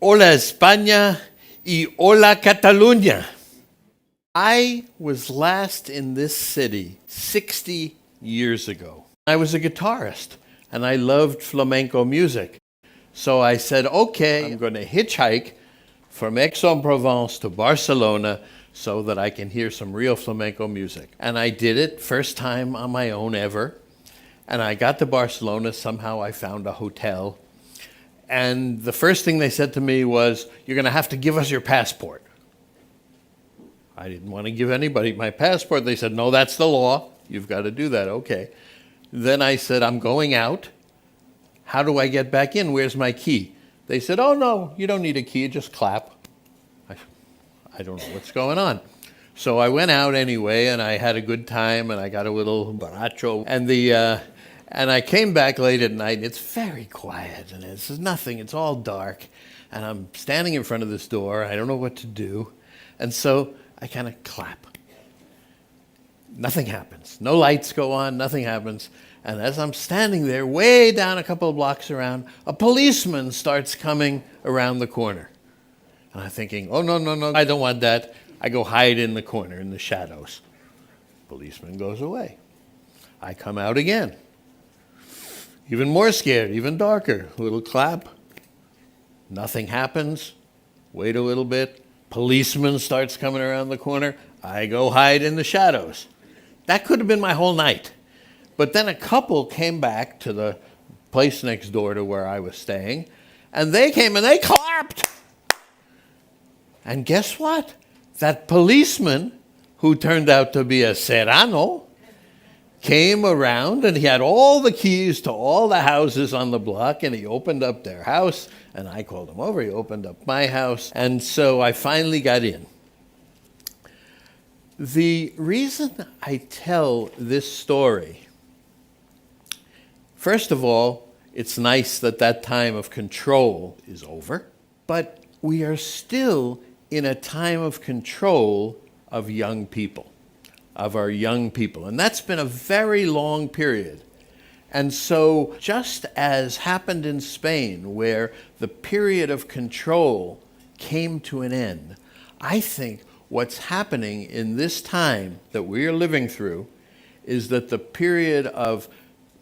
Hola España y hola Catalunya. I was last in this city 60 years ago. I was a guitarist and I loved flamenco music. So I said, okay, I'm going to hitchhike from Aix-en-Provence to Barcelona so that I can hear some real flamenco music. And I did it, first time on my own ever. And I got to Barcelona, somehow I found a hotel. And the first thing they said to me was, you're going to have to give us your passport. I didn't want to give anybody my passport. They said, no, that's the law. You've got to do that. Okay. Then I said, I'm going out. How do I get back in? Where's my key? They said, oh, no, you don't need a key. Just clap. I don't know what's going on. So I went out anyway, and I had a good time, and I got a little borracho. And I came back late at night, and it's very quiet, and it's nothing. It's all dark. And I'm standing in front of this door. I don't know what to do. And so I kind of clap. Nothing happens. No lights go on. Nothing happens. And as I'm standing there, way down a couple of blocks around, a policeman starts coming around the corner. And I'm thinking, oh, no, I don't want that. I go hide in the corner in the shadows. Policeman goes away. I come out again. Even more scared, even darker. A little clap. Nothing happens. Wait a little bit. Policeman starts coming around the corner. I go hide in the shadows. That could have been my whole night. But then a couple came back to the place next door to where I was staying, and they came and they clapped. And guess what? That policeman, who turned out to be a Serrano, came around and he had all the keys to all the houses on the block, and he opened up their house, and I called him over. He opened up my house, and so I finally got in. The reason I tell this story, first of all, it's nice that that time of control is over, but we are still in a time of control of young people, of our young people. And that's been a very long period. And so just as happened in Spain, where the period of control came to an end, I think what's happening in this time that we are living through is that the period of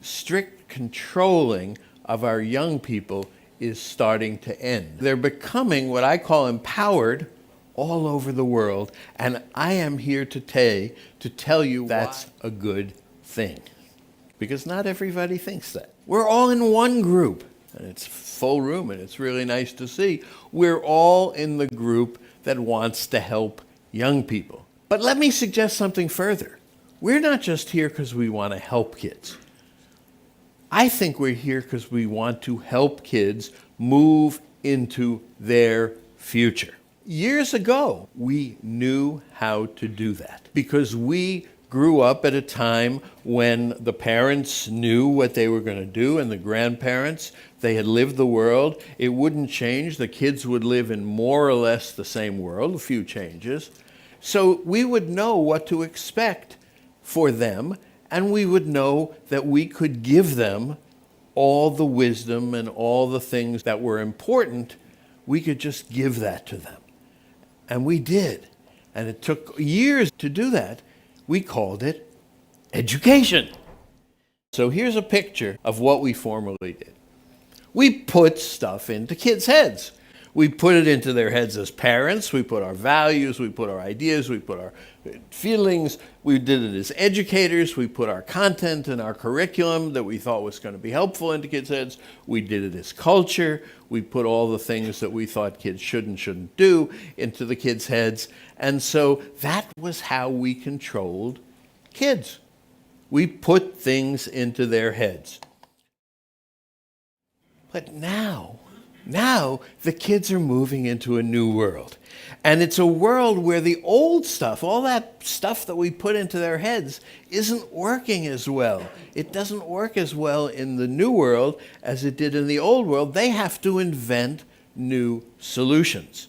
strict controlling of our young people is starting to end. They're becoming what I call empowered all over the world, and I am here today to tell you that's a good thing, because not everybody thinks that. We're all in one group, and it's full room, and it's really nice to see. We're all in the group that wants to help young people. But let me suggest something further. We're not just here because we want to help kids. I think we're here because we want to help kids move into their future. Years ago, we knew how to do that because we grew up at a time when the parents knew what they were going to do, and the grandparents, they had lived the world. It wouldn't change. The kids would live in more or less the same world, a few changes. So we would know what to expect for them, and we would know that we could give them all the wisdom and all the things that were important. We could just give that to them. And we did. And it took years to do that. We called it education. So here's a picture of what we formerly did. We put stuff into kids' heads. We put it into their heads as parents. We put our values, we put our ideas, we put our feelings. We did it as educators. We put our content and our curriculum that we thought was going to be helpful into kids' heads. We did it as culture. We put all the things that we thought kids should and shouldn't do into the kids' heads. And so that was how we controlled kids. We put things into their heads. But now the kids are moving into a new world. And it's a world where the old stuff, all that stuff that we put into their heads, isn't working as well. It doesn't work as well in the new world as it did in the old world. They have to invent new solutions.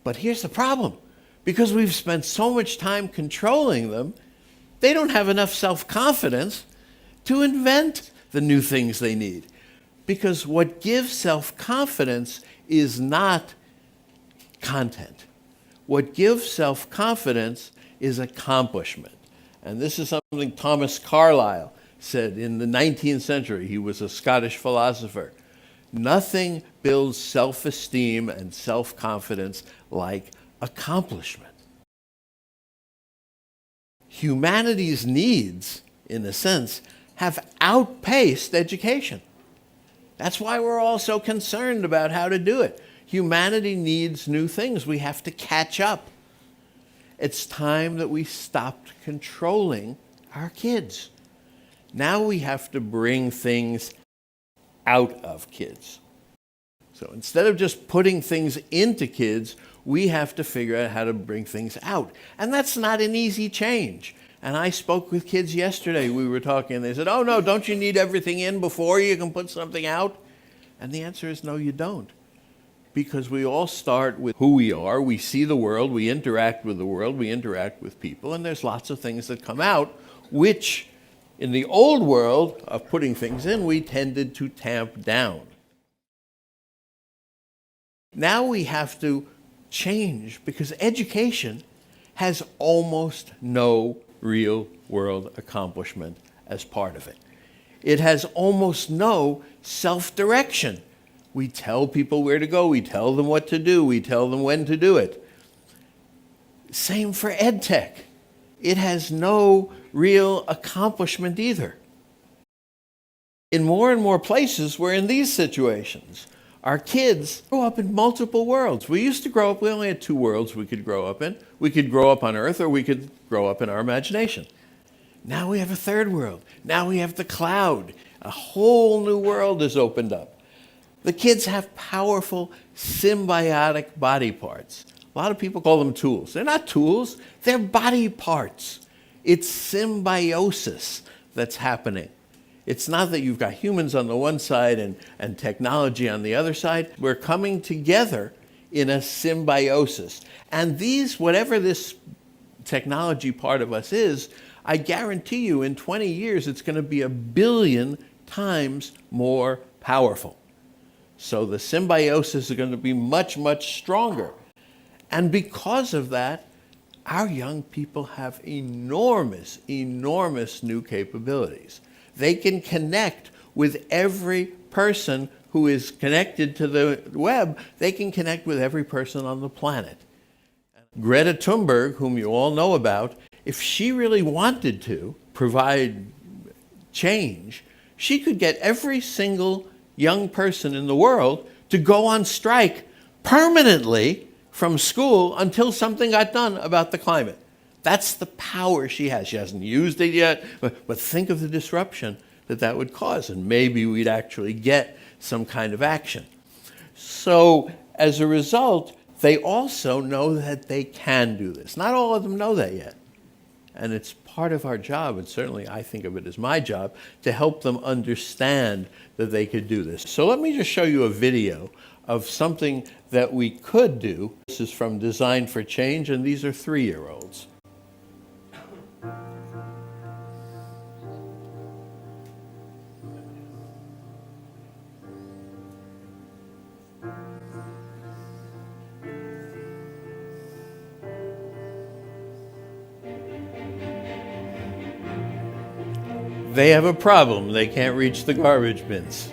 But here's the problem. Because we've spent so much time controlling them, they don't have enough self-confidence to invent the new things they need. Because what gives self-confidence is not content. What gives self-confidence is accomplishment. And this is something Thomas Carlyle said in the 19th century. He was a Scottish philosopher. Nothing builds self-esteem and self-confidence like accomplishment. Humanity's needs, in a sense, have outpaced education. That's why we're all so concerned about how to do it. Humanity needs new things. We have to catch up. It's time that we stopped controlling our kids. Now we have to bring things out of kids. So instead of just putting things into kids, we have to figure out how to bring things out. And that's not an easy change. And I spoke with kids yesterday. We were talking, and they said, oh, no, don't you need everything in before you can put something out? And the answer is no, you don't. Because we all start with who we are. We see the world. We interact with the world. We interact with people. And there's lots of things that come out, which in the old world of putting things in, we tended to tamp down. Now we have to change because education has almost no real world accomplishment as part of it. It has almost no self-direction. We tell people where to go. We tell them what to do. We tell them when to do it. Same for EdTech. It has no real accomplishment either. In more and more places, we're in these situations. Our kids grow up in multiple worlds. We used to grow up, we only had two worlds we could grow up in. We could grow up on Earth or we could grow up in our imagination. Now we have a third world. Now we have the cloud. A whole new world is opened up. The kids have powerful symbiotic body parts. A lot of people call them tools. They're not tools, they're body parts. It's symbiosis that's happening. It's not that you've got humans on the one side and technology on the other side. We're coming together in a symbiosis. And these, whatever this technology part of us is, I guarantee you in 20 years it's going to be 1 billion times more powerful. So the symbiosis is going to be much, much stronger. And because of that, our young people have enormous, enormous new capabilities. They can connect with every person who is connected to the web. They can connect with every person on the planet. Greta Thunberg, whom you all know about, if she really wanted to provide change, she could get every single young person in the world to go on strike permanently from school until something got done about the climate. That's the power she has. She hasn't used it yet, but think of the disruption that would cause, and maybe we'd actually get some kind of action. So as a result, they also know that they can do this. Not all of them know that yet. And it's part of our job, and certainly I think of it as my job, to help them understand that they could do this. So let me just show you a video of something that we could do. This is from Design for Change, and these are 3-year-olds. They have a problem. They can't reach the garbage bins.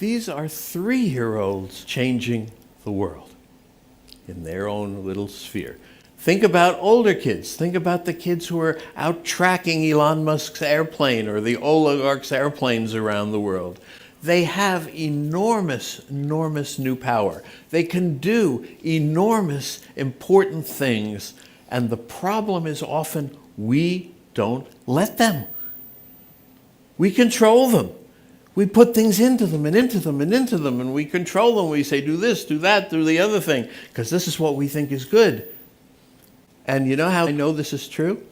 These are 3-year-olds changing the world in their own little sphere. Think about older kids. Think about the kids who are out tracking Elon Musk's airplane or the oligarchs' airplanes around the world. They have enormous, enormous new power. They can do enormous, important things. And the problem is often we don't let them. We control them. We put things into them and into them and into them, and we control them. We say, do this, do that, do the other thing, because this is what we think is good. And you know how I know this is true?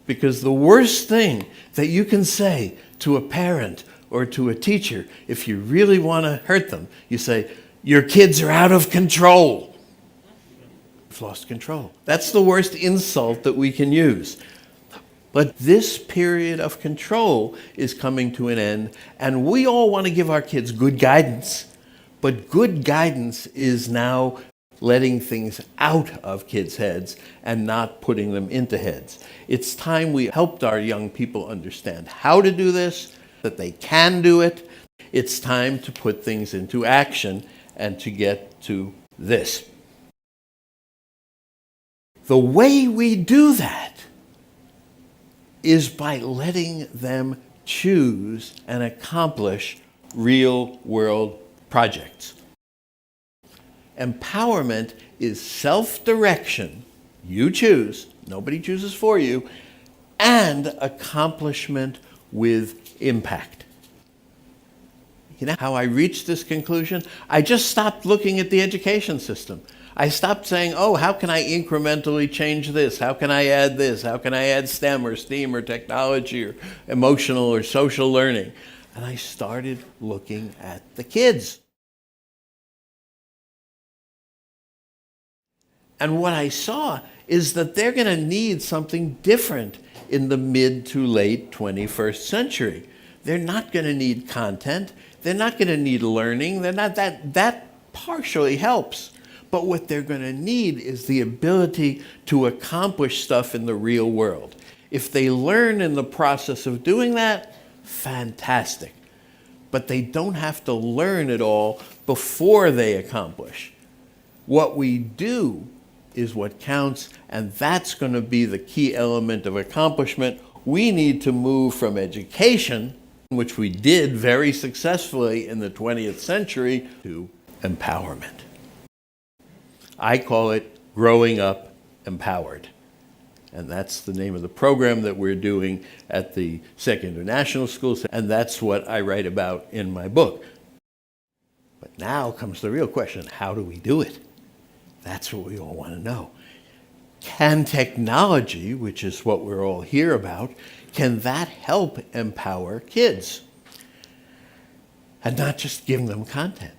Because the worst thing that you can say to a parent or to a teacher, if you really want to hurt them, you say, your kids are out of control. You've lost control. That's the worst insult that we can use. But this period of control is coming to an end, and we all want to give our kids good guidance. But good guidance is now letting things out of kids' heads and not putting them into heads. It's time we helped our young people understand how to do this, that they can do it. It's time to put things into action and to get to this. The way we do that is by letting them choose and accomplish real-world projects. Empowerment is self-direction, you choose, nobody chooses for you, and accomplishment with impact. You know how I reached this conclusion? I just stopped looking at the education system. I stopped saying, oh, how can I incrementally change this? How can I add this? How can I add STEM or STEAM or technology or emotional or social learning? And I started looking at the kids. And what I saw is that they're going to need something different in the mid to late 21st century. They're not going to need content. They're not going to need learning. They're not that partially helps. But what they're going to need is the ability to accomplish stuff in the real world. If they learn in the process of doing that, fantastic. But they don't have to learn it all before they accomplish. What we do is what counts, and that's going to be the key element of accomplishment. We need to move from education, which we did very successfully in the 20th century, to empowerment. I call it Growing Up Empowered. And that's the name of the program that we're doing at the SEC International Schools, and that's what I write about in my book. But now comes the real question, how do we do it? That's what we all want to know. Can technology, which is what we're all here about, can that help empower kids? And not just give them content.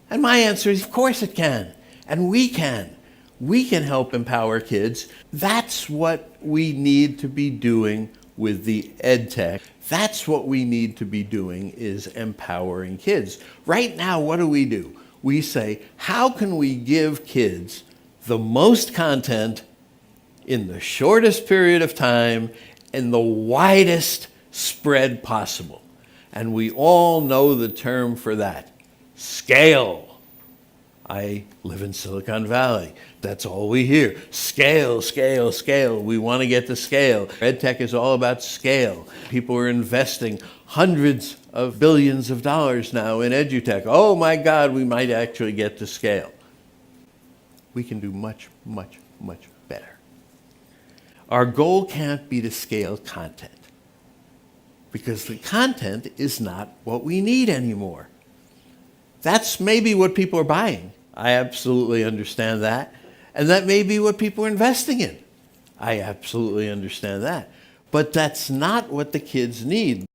And my answer is, of course it can. And we can. We can help empower kids. That's what we need to be doing with the EdTech. That's what we need to be doing, is empowering kids. Right now, what do? We say, how can we give kids the most content in the shortest period of time and the widest spread possible? And we all know the term for that, scale. I live in Silicon Valley. That's all we hear. Scale, scale, scale. We want to get to scale. EdTech is all about scale. People are investing hundreds of billions of dollars now in edutech. Oh my God, we might actually get to scale. We can do much, much, much better. Our goal can't be to scale content, because the content is not what we need anymore. That's maybe what people are buying. I absolutely understand that. And that may be what people are investing in. I absolutely understand that. But that's not what the kids need.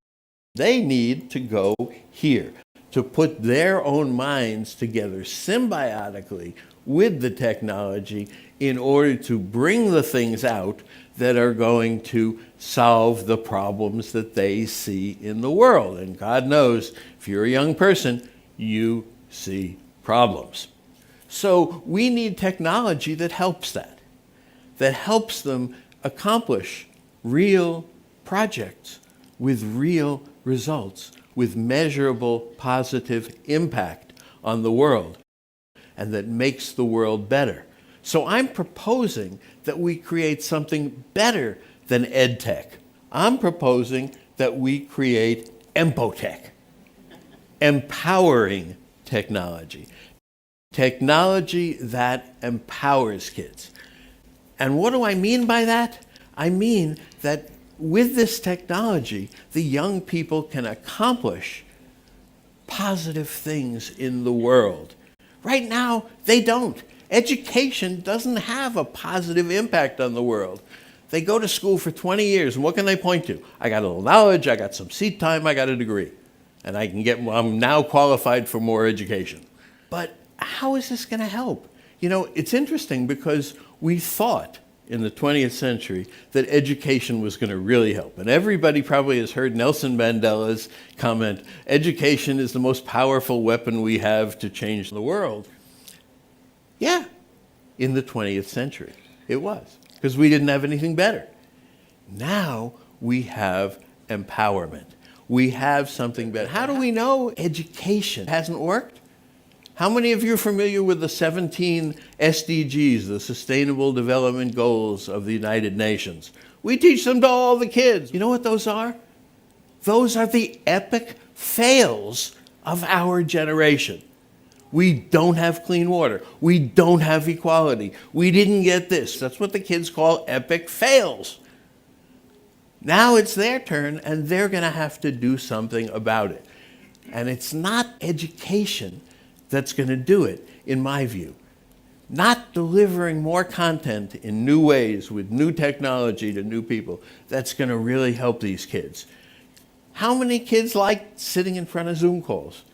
They need to go here, to put their own minds together symbiotically with the technology in order to bring the things out that are going to solve the problems that they see in the world. And God knows, if you're a young person, you see problems. So we need technology that helps that helps them accomplish real projects with real results with measurable positive impact on the world and that makes the world better. So I'm proposing that we create something better than EdTech. I'm proposing that we create EmpoTech, empowering technology. Technology that empowers kids. And what do I mean by that? I mean that with this technology, the young people can accomplish positive things in the world. Right now, they don't. Education doesn't have a positive impact on the world. They go to school for 20 years, and what can they point to? I got a little knowledge, I got some seat time, I got a degree. And I'm now qualified for more education. But how is this going to help? You know, it's interesting because we thought in the 20th century that education was going to really help. And everybody probably has heard Nelson Mandela's comment, education is the most powerful weapon we have to change the world. Yeah, in the 20th century it was, because we didn't have anything better. Now we have empowerment. We have something better. How do we know education hasn't worked? How many of you are familiar with the 17 SDGs, the Sustainable Development Goals of the United Nations? We teach them to all the kids. You know what those are? Those are the epic fails of our generation. We don't have clean water. We don't have equality. We didn't get this. That's what the kids call epic fails. Now it's their turn, and they're going to have to do something about it. And it's not education that's going to do it, in my view. Not delivering more content in new ways with new technology to new people that's going to really help these kids. How many kids like sitting in front of Zoom calls?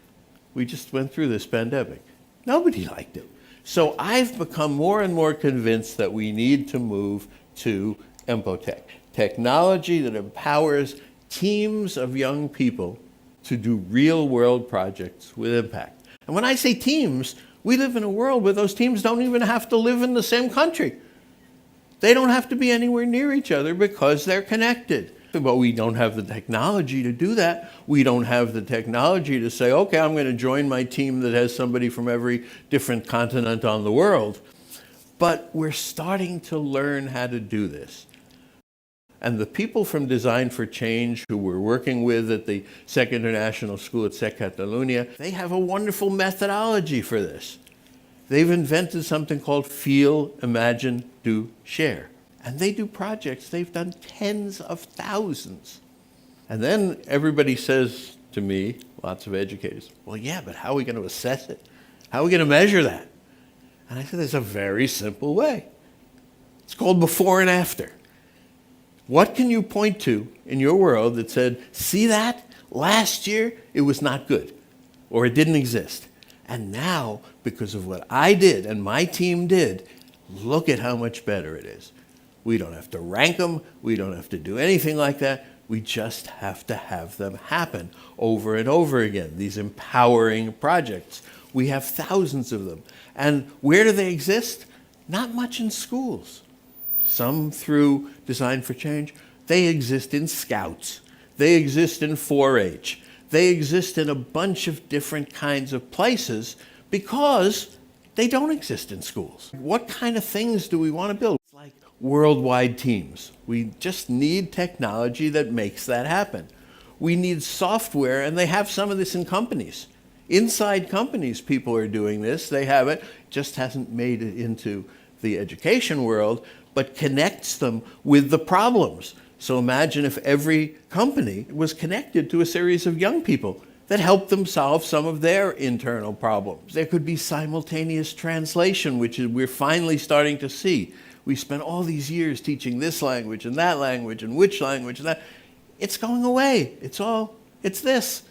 We just went through this pandemic. Nobody liked it. So I've become more and more convinced that we need to move to EmpoTech, technology that empowers teams of young people to do real-world projects with impact. And when I say teams, we live in a world where those teams don't even have to live in the same country. They don't have to be anywhere near each other because they're connected. But we don't have the technology to do that. We don't have the technology to say, okay, I'm going to join my team that has somebody from every different continent on the world. But we're starting to learn how to do this. And the people from Design for Change who we're working with at the SEC International School at SEC Catalunya, they have a wonderful methodology for this. They've invented something called Feel, Imagine, Do, Share. And they do projects. They've done tens of thousands. And then everybody says to me, lots of educators, well, yeah, but how are we going to assess it? How are we going to measure that? And I said, there's a very simple way. It's called before and after. What can you point to in your world that said, see that? Last year, it was not good, or it didn't exist. And now, because of what I did and my team did, look at how much better it is. We don't have to rank them. We don't have to do anything like that. We just have to have them happen over and over again, these empowering projects. We have thousands of them. And where do they exist? Not much in schools. Some through Design for Change. They exist in Scouts. They exist in 4-H. They exist in a bunch of different kinds of places because they don't exist in schools. What kind of things do we want to build? It's like worldwide teams. We just need technology that makes that happen. We need software, and they have some of this in companies. Inside companies, people are doing this. They have it. Just hasn't made it into the education world, but connects them with the problems. So imagine if every company was connected to a series of young people that helped them solve some of their internal problems. There could be simultaneous translation, which we're finally starting to see. We spent all these years teaching this language and that language and which language and that. It's going away. It's this.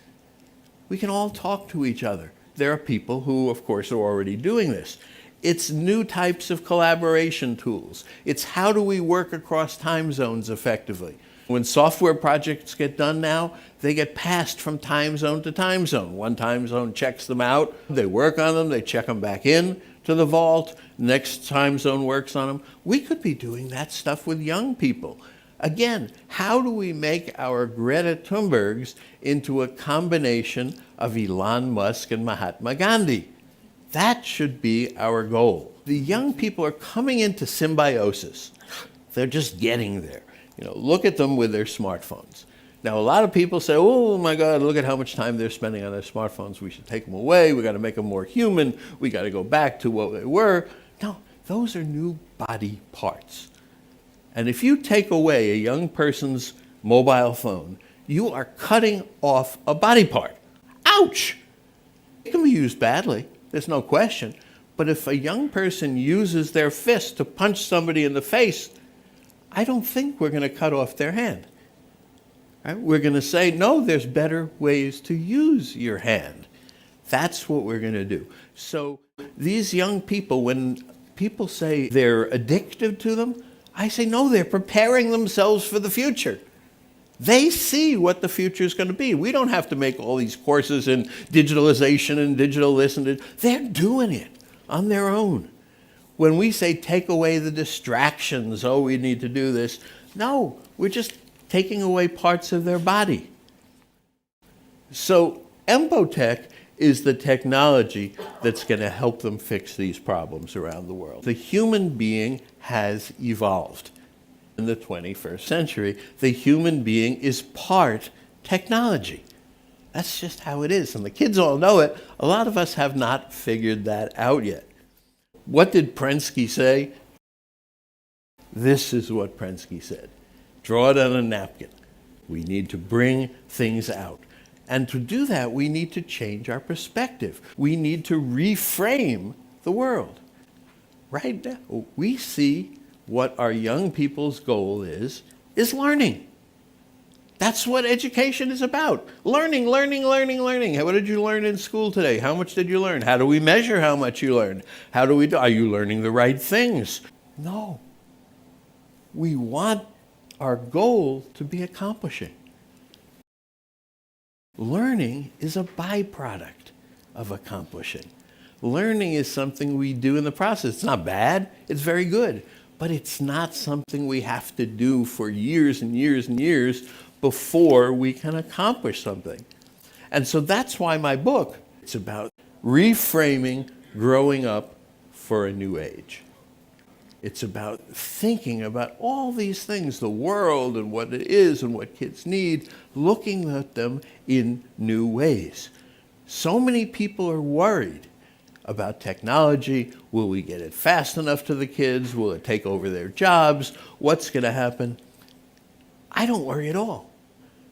We can all talk to each other. There are people who, of course, are already doing this. It's new types of collaboration tools. It's how do we work across time zones effectively. When software projects get done now, they get passed from time zone to time zone. One time zone checks them out, they work on them, they check them back in to the vault, next time zone works on them. We could be doing that stuff with young people. Again, how do we make our Greta Thunbergs into a combination of Elon Musk and Mahatma Gandhi? That should be our goal. The young people are coming into symbiosis. They're just getting there. Look at them with their smartphones. Now, a lot of people say, oh my God, look at how much time they're spending on their smartphones. We should take them away. We got to make them more human. We got to go back to what they were. No, those are new body parts. And if you take away a young person's mobile phone, you are cutting off a body part. Ouch! It can be used badly, there's no question. But if a young person uses their fist to punch somebody in the face, I don't think we're going to cut off their hand. Right? We're going to say, no, there's better ways to use your hand. That's what we're going to do. So these young people, when people say they're addicted to them, I say, no, they're preparing themselves for the future. They see what the future is going to be. We don't have to make all these courses in digitalization and digital this and that. They're doing it on their own. When we say take away the distractions, oh, we need to do this, no, we're just taking away parts of their body. So EdTech is the technology that's going to help them fix these problems around the world. The human being has evolved. In the 21st century, the human being is part technology. That's just how it is, and the kids all know it. A lot of us have not figured that out yet. What did Prensky say? This is what Prensky said. Draw it on a napkin. We need to bring things out. And to do that, we need to change our perspective. We need to reframe the world. Right now, we see what our young people's goal is learning. That's what education is about. Learning, learning, learning, learning. What did you learn in school today? How much did you learn? How do we measure how much you learned? Are you learning the right things? No. We want our goal to be accomplishing. Learning is a byproduct of accomplishing. Learning is something we do in the process. It's not bad, it's very good, but it's not something we have to do for years and years and years before we can accomplish something. And so that's why my book, it's about reframing growing up for a new age. It's about thinking about all these things, the world and what it is and what kids need, looking at them in new ways. So many people are worried about technology. Will we get it fast enough to the kids? Will it take over their jobs? What's going to happen? I don't worry at all.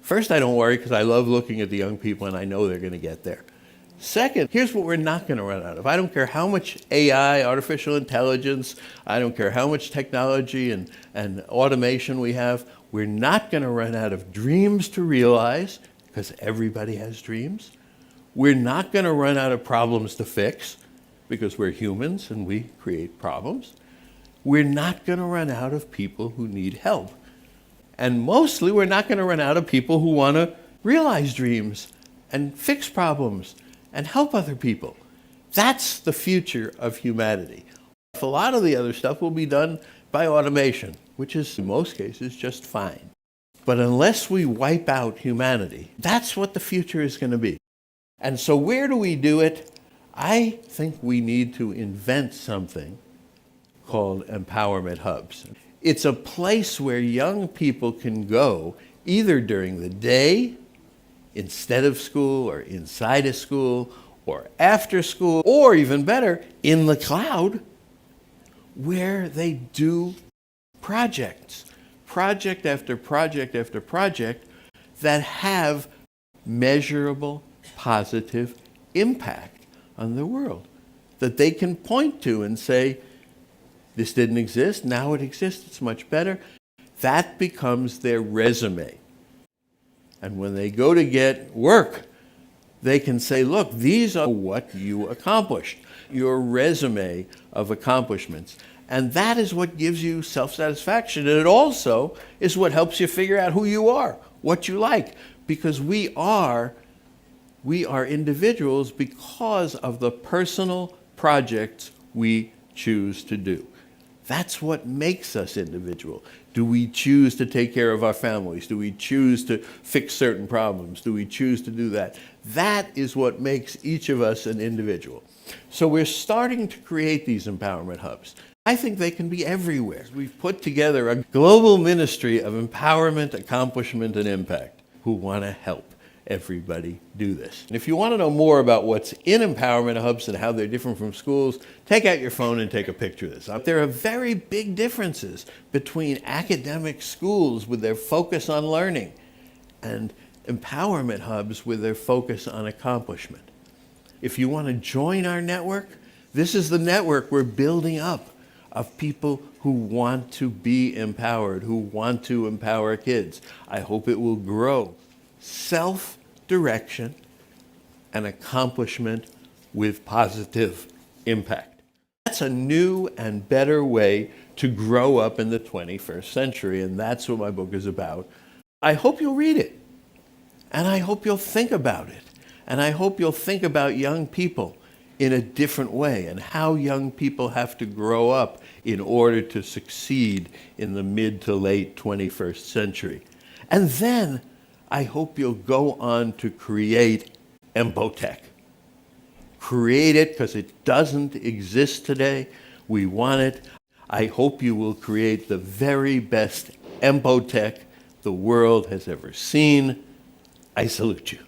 First, I don't worry because I love looking at the young people and I know they're going to get there. Second, here's what we're not going to run out of. I don't care how much AI, artificial intelligence, I don't care how much technology and automation we have, we're not going to run out of dreams to realize, because everybody has dreams. We're not going to run out of problems to fix, because we're humans and we create problems. We're not going to run out of people who need help. And mostly, we're not going to run out of people who want to realize dreams and fix problems and help other people. That's the future of humanity. A lot of the other stuff will be done by automation, which is in most cases just fine. But unless we wipe out humanity, that's what the future is going to be. And so where do we do it? I think we need to invent something called empowerment hubs. It's a place where young people can go either during the day, instead of school, or inside of school, or after school, or even better, in the cloud, where they do projects, project after project after project, that have measurable positive impact on the world, that they can point to and say, this didn't exist, now it exists, it's much better. That becomes their resume. And when they go to get work, they can say, look, these are what you accomplished, your resume of accomplishments. And that is what gives you self-satisfaction. And it also is what helps you figure out who you are, what you like. Because we are individuals because of the personal projects we choose to do. That's what makes us individual. Do we choose to take care of our families? Do we choose to fix certain problems? Do we choose to do that? That is what makes each of us an individual. So we're starting to create these empowerment hubs. I think they can be everywhere. We've put together a global ministry of empowerment, accomplishment, and impact who want to help everybody do this. And if you want to know more about what's in empowerment hubs and how they're different from schools, take out your phone and take a picture of this. There are very big differences between academic schools with their focus on learning and empowerment hubs with their focus on accomplishment. If you want to join our network, this is the network we're building up of people who want to be empowered, who want to empower kids. I hope it will grow. Self-direction and accomplishment with positive impact. That's a new and better way to grow up in the 21st century, and that's what my book is about. I hope you'll read it, and I hope you'll think about it, and I hope you'll think about young people in a different way and how young people have to grow up in order to succeed in the mid to late 21st century. And then I hope you'll go on to create EdTech. Create it because it doesn't exist today. We want it. I hope you will create the very best EdTech the world has ever seen. I salute you.